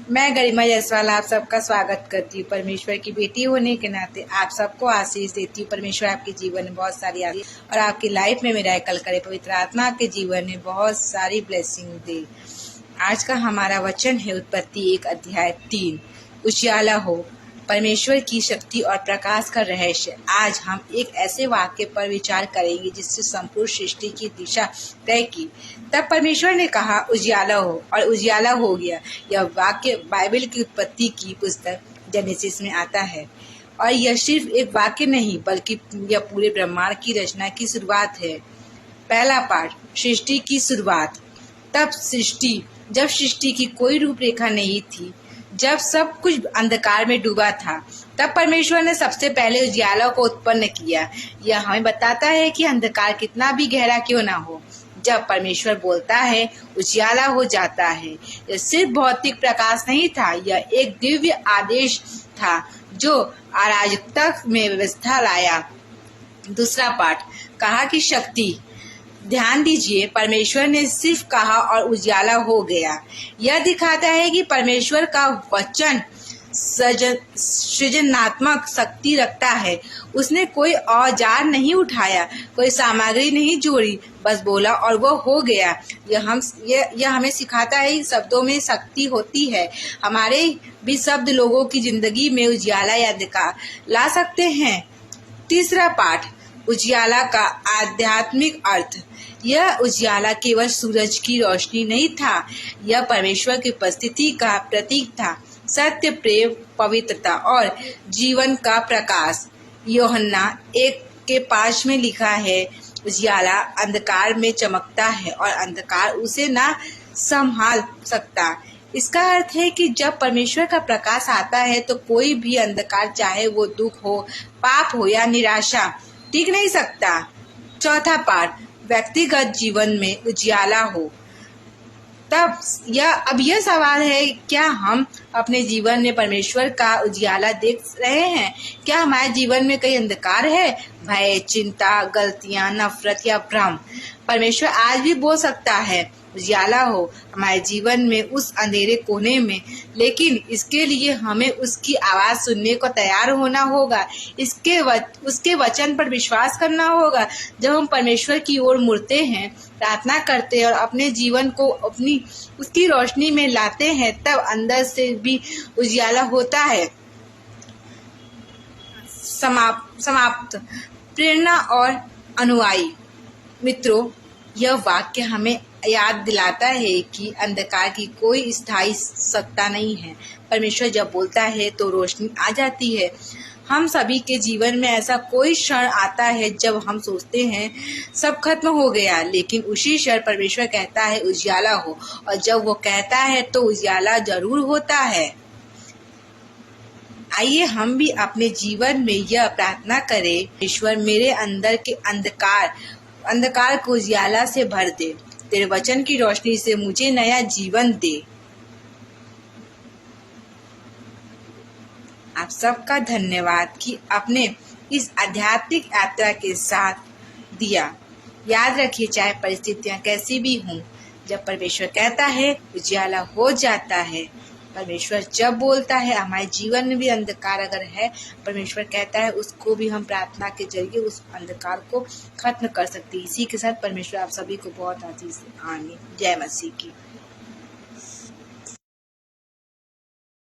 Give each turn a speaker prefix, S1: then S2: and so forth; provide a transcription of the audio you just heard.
S1: मैं गरिमा जायसवाल आप सबका स्वागत करती हूँ। परमेश्वर की बेटी होने के नाते आप सबको आशीष देती हूँ। परमेश्वर आपके जीवन में बहुत सारी आशीष और आपकी लाइफ में मिरेकल करे। पवित्र आत्मा आपके जीवन में बहुत सारी ब्लेसिंग दे। आज का हमारा वचन है उत्पत्ति 1 अध्याय 3। उजियाला हो, परमेश्वर की शक्ति और प्रकाश का रहस्य। आज हम एक ऐसे वाक्य पर विचार करेंगे जिससे संपूर्ण सृष्टि की दिशा तय की। तब परमेश्वर ने कहा उजियाला हो, और उजियाला हो गया। यह वाक्य बाइबल की उत्पत्ति की पुस्तक जेनेसिस में आता है और यह सिर्फ एक वाक्य नहीं बल्कि यह पूरे ब्रह्मांड की रचना की शुरुआत है। पहला पाठ, सृष्टि की शुरुआत। जब सृष्टि की कोई रूपरेखा नहीं थी, जब सब कुछ अंधकार में डूबा था, तब परमेश्वर ने सबसे पहले उजियाला को उत्पन्न किया। यह हमें बताता है कि अंधकार कितना भी गहरा क्यों ना हो, जब परमेश्वर बोलता है उजियाला हो जाता है। यह सिर्फ भौतिक प्रकाश नहीं था, यह एक दिव्य आदेश था जो अराजकता में व्यवस्था लाया। दूसरा पाठ, कहा कि शक्ति। ध्यान दीजिए, परमेश्वर ने सिर्फ कहा और उजियाला हो गया। यह दिखाता है कि परमेश्वर का वचन सृजनात्मक शक्ति रखता है। उसने कोई औजार नहीं उठाया, कोई सामग्री नहीं जोड़ी, बस बोला और वो हो गया। यह हमें सिखाता है कि शब्दों में शक्ति होती है। हमारे भी शब्द लोगों की जिंदगी में उजियाला या अंधकार ला सकते हैं। तीसरा पाठ, उजियाला का आध्यात्मिक अर्थ। यह उजियाला केवल सूरज की रोशनी नहीं था, यह परमेश्वर की उपस्थिति का प्रतीक था। सत्य, प्रेम, पवित्रता और जीवन का प्रकाश। यूहन्ना 1:5 में लिखा है, उजियाला अंधकार में चमकता है और अंधकार उसे ना संभाल सकता। इसका अर्थ है कि जब परमेश्वर का प्रकाश आता है तो कोई भी अंधकार, चाहे वो दुख हो, पाप हो या निराशा, टिक नहीं सकता। चौथा पाठ, व्यक्तिगत जीवन में उजियाला हो। अब यह सवाल है, क्या हम अपने जीवन में परमेश्वर का उजियाला देख रहे हैं? क्या हमारे जीवन में कई अंधकार है? भय, चिंता, गलतियां, नफरत या भ्रम? परमेश्वर आज भी बोल सकता है उजियाला हो हमारे जीवन में, उस अंधेरे कोने में। लेकिन इसके लिए हमें उसकी आवाज सुनने को तैयार होना होगा। उसके वचन पर विश्वास करना होगा। जब हम परमेश्वर की ओर मुड़ते हैं, प्रार्थना करते हैं और अपने जीवन को उसकी रोशनी में लाते हैं, तब अंदर से भी उजियाला होता है। समाप्त। प्रेरणा और अनुयायी। मित्रों, यह वाक्य हमें याद दिलाता है कि अंधकार की कोई स्थायी सत्ता नहीं है। परमेश्वर जब बोलता है तो रोशनी आ जाती है। हम सभी के जीवन में ऐसा कोई क्षण आता है जब हम सोचते हैं सब खत्म हो गया, लेकिन उसी क्षण परमेश्वर कहता है उजियाला हो, और जब वो कहता है तो उजियाला जरूर होता है। आइए हम भी अपने जीवन में यह प्रार्थना करें, ईश्वर मेरे अंदर के अंधकार को उजियाला से भर दे, तेरे वचन की रोशनी से मुझे नया जीवन दे। आप सबका धन्यवाद कि आपने इस आध्यात्मिक यात्रा के साथ दिया। याद रखिए, चाहे परिस्थितियां कैसी भी हों, जब परमेश्वर कहता है उजियाला हो जाता है। परमेश्वर जब बोलता है, हमारे जीवन में भी अंधकार अगर है, परमेश्वर कहता है उसको भी हम प्रार्थना के जरिए उस अंधकार को खत्म कर सकते हैं। इसी के साथ परमेश्वर आप सभी को बहुत आशीष दे। आमीन। जय मसीह की।